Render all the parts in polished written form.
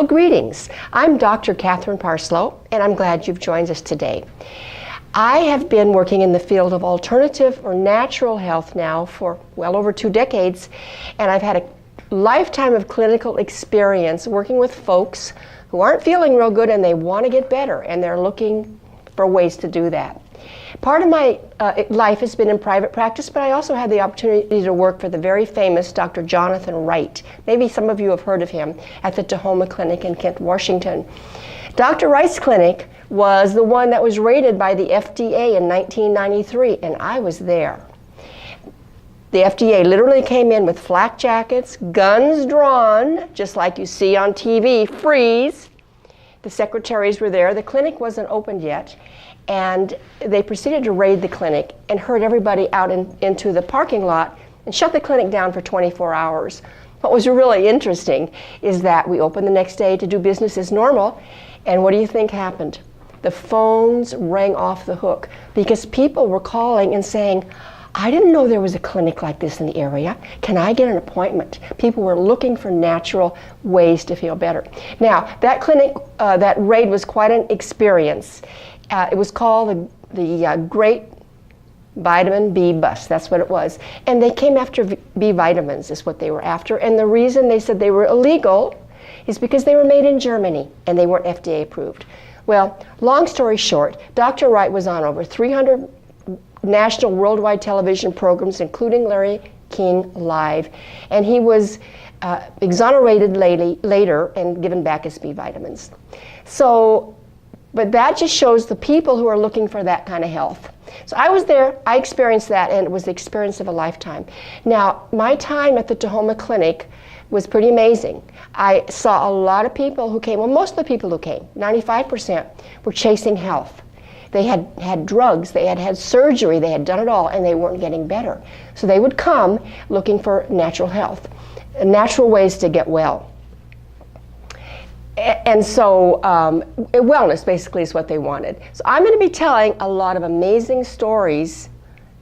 Well, greetings. I'm Dr. Catherine Parslow, and I'm glad you've joined us today. I have been working in the field of alternative or natural health now for well over 2 decades, and I've had a lifetime of clinical experience working with folks who aren't feeling real good and they want to get better, and they're looking for ways to do that. Part of my life has been in private practice, but I also had the opportunity to work for the very famous Dr. Jonathan Wright. Maybe some of you have heard of him at the Tahoma Clinic in Kent, Washington. Dr. Wright's clinic was the one that was rated by the FDA in 1993, and I was there. The FDA literally came in with flak jackets, guns drawn, just like you see on TV, freeze. The secretaries were there. The clinic wasn't opened yet. And they proceeded to raid the clinic and herd everybody out into the parking lot and shut the clinic down for 24 hours. What was really interesting is that we opened the next day to do business as normal, and what do you think happened? The phones rang off the hook because people were calling and saying, I didn't know there was a clinic like this in the area. Can I get an appointment? People were looking for natural ways to feel better. Now, that clinic, that raid was quite an experience. It was called the Great Vitamin B Bust. That's what it was. And they came after B vitamins is what they were after. And the reason they said they were illegal is because they were made in Germany and they weren't FDA approved. Well, long story short, Dr. Wright was on over 300 national worldwide television programs, including Larry King Live. And he was exonerated later and given back his B vitamins. But that just shows the people who are looking for that kind of health. So I was there, I experienced that, and it was the experience of a lifetime. Now, my time at the Tahoma Clinic was pretty amazing. I saw a lot of people who came, well, most of the people who came, 95%, were chasing health. They had had drugs, they had had surgery, they had done it all, and they weren't getting better. So they would come looking for natural health, natural ways to get well. And so wellness basically is what they wanted. So I'm going to be telling a lot of amazing stories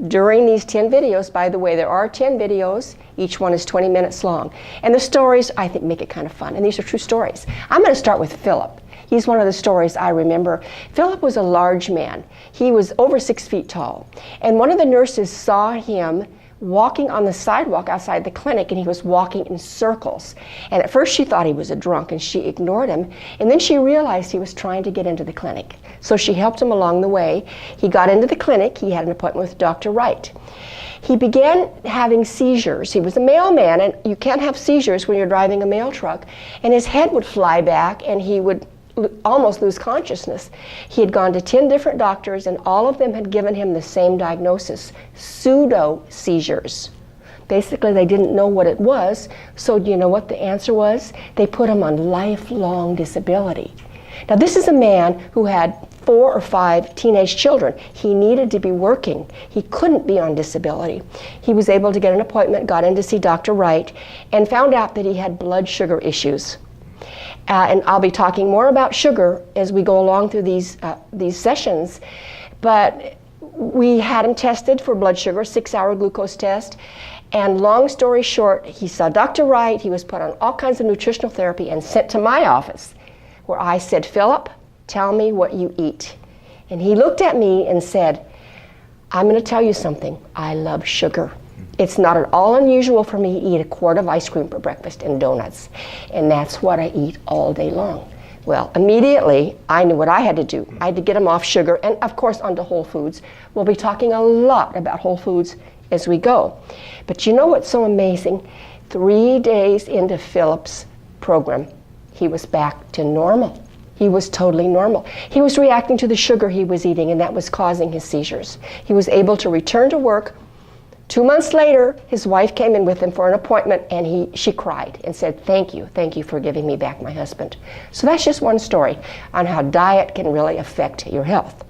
during these 10 videos. By the way, there are 10 videos. Each one is 20 minutes long. And the stories, I think, make it kind of fun. And these are true stories. I'm going to start with Philip. He's one of the stories I remember. Philip was a large man. He was over 6 feet tall. And one of the nurses saw him walking on the sidewalk outside the clinic, and he was walking in circles. And at first she thought he was a drunk and she ignored him, and then she realized he was trying to get into the clinic. So she helped him along the way. He got into the clinic. He had an appointment with Dr. Wright. He began having seizures. He was a mailman, and you can't have seizures when you're driving a mail truck. And his head would fly back and he would almost lose consciousness. He had gone to 10 different doctors, and all of them had given him the same diagnosis: pseudo seizures. Basically, they didn't know what it was, so do you know what the answer was? They put him on lifelong disability. Now, this is a man who had 4 or 5 teenage children. He needed to be working. He couldn't be on disability. He was able to get an appointment, got in to see Dr. Wright, and found out that he had blood sugar issues. And I'll be talking more about sugar as we go along through these sessions. But we had him tested for blood sugar, 6-hour glucose test. And long story short, he saw Dr. Wright. He was put on all kinds of nutritional therapy and sent to my office, where I said, Philip, tell me what you eat. And he looked at me and said, I'm going to tell you something. I love sugar. It's not at all unusual for me to eat a quart of ice cream for breakfast and donuts. And that's what I eat all day long. Well, immediately, I knew what I had to do. I had to get him off sugar and, of course, onto whole foods. We'll be talking a lot about whole foods as we go. But you know what's so amazing? 3 days into Philip's program, he was back to normal. He was totally normal. He was reacting to the sugar he was eating, and that was causing his seizures. He was able to return to work. 2 months later, his wife came in with him for an appointment, and she cried and said, thank you for giving me back my husband. So that's just one story on how diet can really affect your health.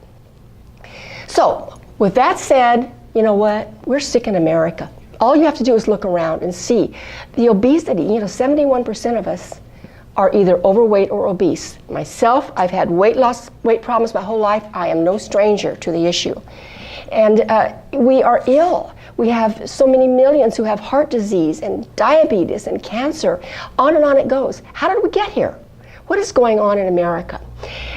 So with that said, you know what? We're sick in America. All you have to do is look around and see the obesity. 71% of us are either overweight or obese. Myself, I've had weight problems my whole life. I am no stranger to the issue. And we are ill. We have so many millions who have heart disease and diabetes and cancer. On and on it goes. How did we get here? What is going on in America?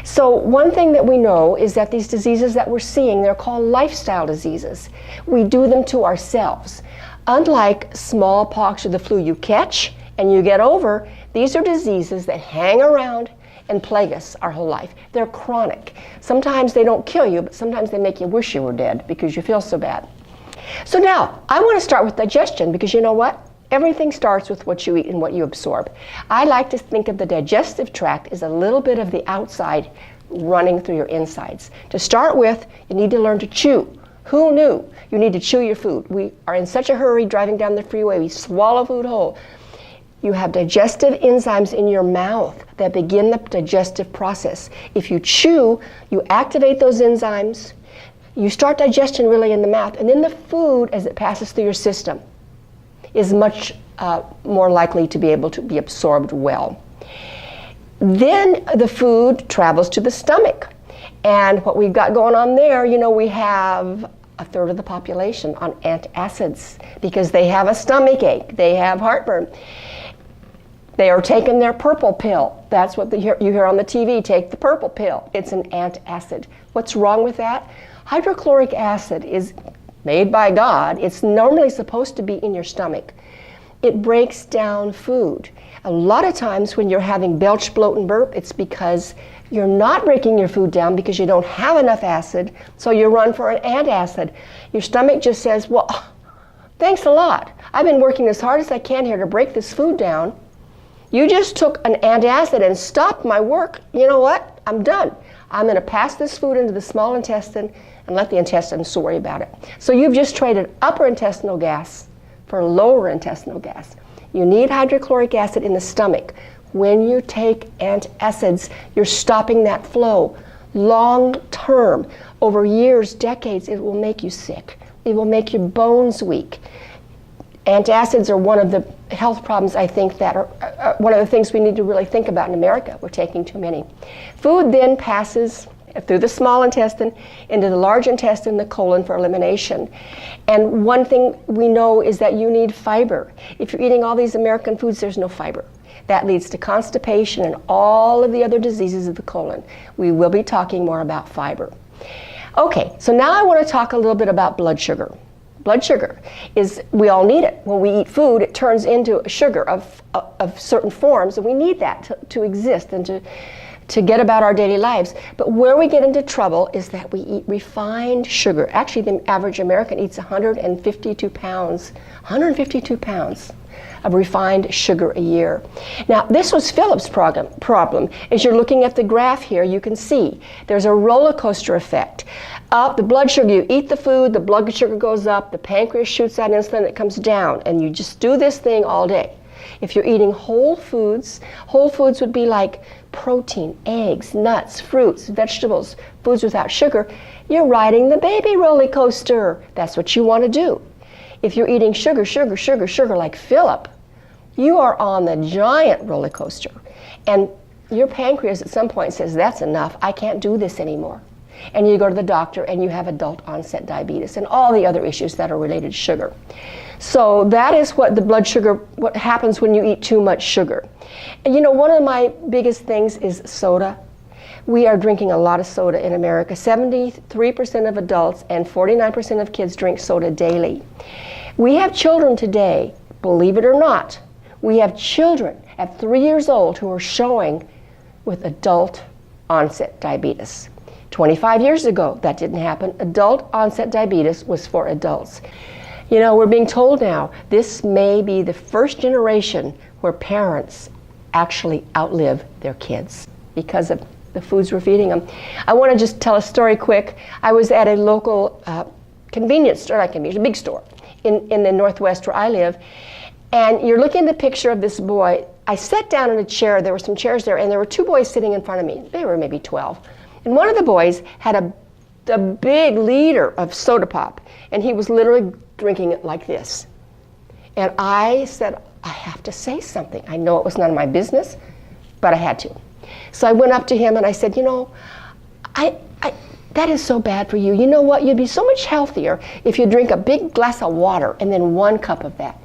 So one thing that we know is that these diseases that we're seeing, they're called lifestyle diseases. We do them to ourselves. Unlike smallpox or the flu you catch and you get over, these are diseases that hang around and plague us our whole life. They're chronic. Sometimes they don't kill you, but sometimes they make you wish you were dead because you feel so bad. So now, I want to start with digestion because you know what? Everything starts with what you eat and what you absorb. I like to think of the digestive tract as a little bit of the outside running through your insides. To start with, you need to learn to chew. Who knew? You need to chew your food. We are in such a hurry driving down the freeway, we swallow food whole. You have digestive enzymes in your mouth that begin the digestive process. If you chew, you activate those enzymes. You start digestion really in the mouth, and then the food, as it passes through your system, is much more likely to be able to be absorbed well. Then the food travels to the stomach. And what we've got going on there, you know, we have a third of the population on antacids because they have a stomach ache, they have heartburn. They are taking their purple pill. That's what you hear on the TV, take the purple pill. It's an antacid. What's wrong with that? Hydrochloric acid is made by God. It's normally supposed to be in your stomach. It breaks down food. A lot of times when you're having belch, bloat, and burp, it's because you're not breaking your food down because you don't have enough acid, so you run for an antacid. Your stomach just says, well, thanks a lot. I've been working as hard as I can here to break this food down. You just took an antacid and stopped my work. You know what? I'm done. I'm going to pass this food into the small intestine and let the intestines worry about it. So you've just traded upper intestinal gas for lower intestinal gas. You need hydrochloric acid in the stomach. When you take antacids, you're stopping that flow. Long term, over years, decades, it will make you sick. It will make your bones weak. Antacids are one of the health problems, I think, that are one of the things we need to really think about in America. We're taking too many. Food then passes through the small intestine into the large intestine, the colon, for elimination. And one thing we know is that you need fiber. If you're eating all these American foods, there's no fiber. That leads to constipation and all of the other diseases of the colon. We will be talking more about fiber. Okay, so now I want to talk a little bit about blood sugar. Blood sugar is, we all need it. When we eat food, it turns into sugar of certain forms, and we need that to exist and to get about our daily lives. But where we get into trouble is that we eat refined sugar. Actually, the average American eats 152 pounds of refined sugar a year. Now, this was Philip's problem. As you're looking at the graph here, you can see there's a roller coaster effect. Up, the blood sugar, you eat the food, the blood sugar goes up, the pancreas shoots out insulin, it comes down, and you just do this thing all day. If you're eating whole foods would be like protein, eggs, nuts, fruits, vegetables, foods without sugar. You're riding the baby roller coaster. That's what you want to do. If you're eating sugar like Philip, you are on the giant roller coaster. And your pancreas at some point says, that's enough, I can't do this anymore. And you go to the doctor and you have adult onset diabetes and all the other issues that are related to sugar. So that is what the blood sugar, what happens when you eat too much sugar. And you know, one of my biggest things is soda. We are drinking a lot of soda in America. 73% of adults and 49% of kids drink soda daily. We have children today, believe it or not, we have children at 3 years old who are showing with adult onset diabetes. 25 years ago, that didn't happen. Adult onset diabetes was for adults. You know, we're being told now, this may be the first generation where parents actually outlive their kids because of the foods we're feeding them. I want to just tell a story quick. I was at a local convenience store, not convenience, a big store in the Northwest where I live, and you're looking at the picture of this boy. I sat down in a chair, there were some chairs there, and there were two boys sitting in front of me. They were maybe 12. And one of the boys had a big liter of soda pop, and he was literally drinking it like this. And I said, I have to say something. I know it was none of my business, but I had to. So I went up to him and I said, you know, that is so bad for you. You know what? You'd be so much healthier if you drink a big glass of water and then 1 cup of that.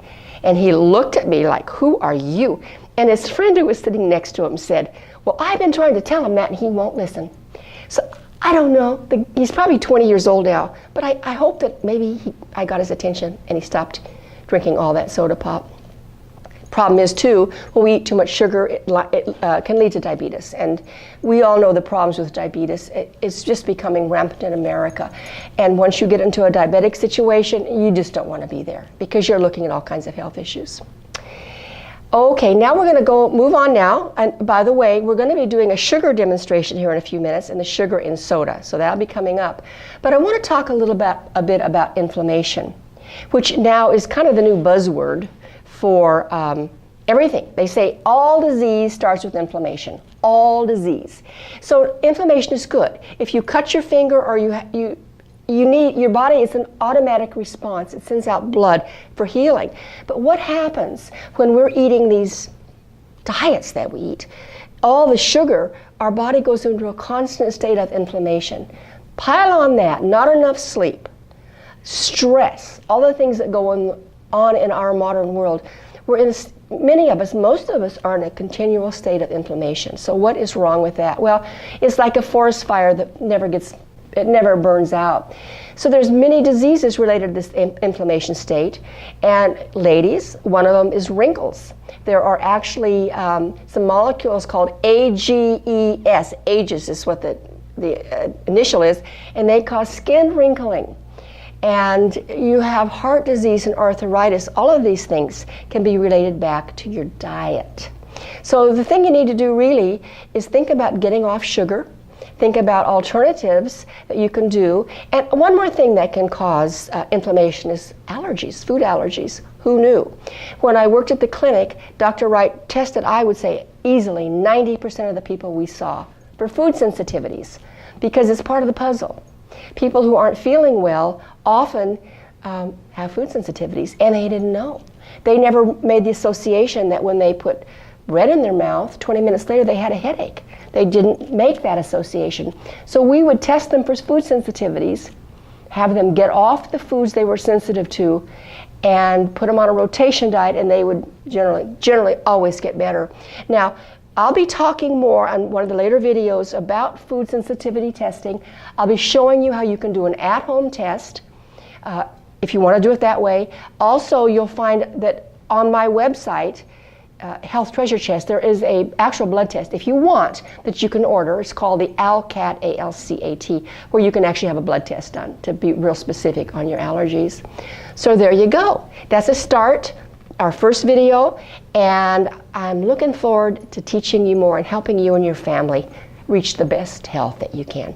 And he looked at me like, who are you? And his friend who was sitting next to him said, Well, I've been trying to tell him that and he won't listen. So I don't know. He's probably 20 years old now, but I hope that maybe I got his attention and he stopped drinking all that soda pop. Problem is too, when we eat too much sugar, it can lead to diabetes. And we all know the problems with diabetes. It's just becoming rampant in America. And once you get into a diabetic situation, you just don't want to be there because you're looking at all kinds of health issues. Okay, now we're going to move on now. And by the way, we're going to be doing a sugar demonstration here in a few minutes and the sugar in soda. So that'll be coming up. But I want to talk a bit about inflammation, which now is kind of the new buzzword for everything. They say all disease starts with inflammation. All disease. So inflammation is good. If you cut your finger or your body is an automatic response. It sends out blood for healing. But what happens when we're eating these diets that we eat? All the sugar, our body goes into a constant state of inflammation. Pile on that, not enough sleep, stress, all the things that go on in our modern world. Many of us, most of us, are in a continual state of inflammation. So what is wrong with that? Well, it's like a forest fire that never burns out. So there's many diseases related to this inflammation state. And ladies, one of them is wrinkles. There are actually some molecules called AGEs. AGEs is what the initial is, and they cause skin wrinkling. And you have heart disease and arthritis. All of these things can be related back to your diet. So the thing you need to do really is think about getting off sugar. Think about alternatives that you can do. And one more thing that can cause inflammation is allergies, food allergies. Who knew? When I worked at the clinic, Dr. Wright tested, I would say, easily 90% of the people we saw for food sensitivities because it's part of the puzzle. People who aren't feeling well often have food sensitivities, and they didn't know. They never made the association that when they put bread in their mouth, 20 minutes later they had a headache. They didn't make that association. So we would test them for food sensitivities, have them get off the foods they were sensitive to, and put them on a rotation diet, and they would generally always get better. Now, I'll be talking more on one of the later videos about food sensitivity testing. I'll be showing you how you can do an at-home test if you want to do it that way. Also, you'll find that on my website, Health Treasure Chest, there is an actual blood test, if you want, that you can order. It's called the ALCAT, A-L-C-A-T, where you can actually have a blood test done to be real specific on your allergies. So there you go. That's a start, our first video, and I'm looking forward to teaching you more and helping you and your family reach the best health that you can.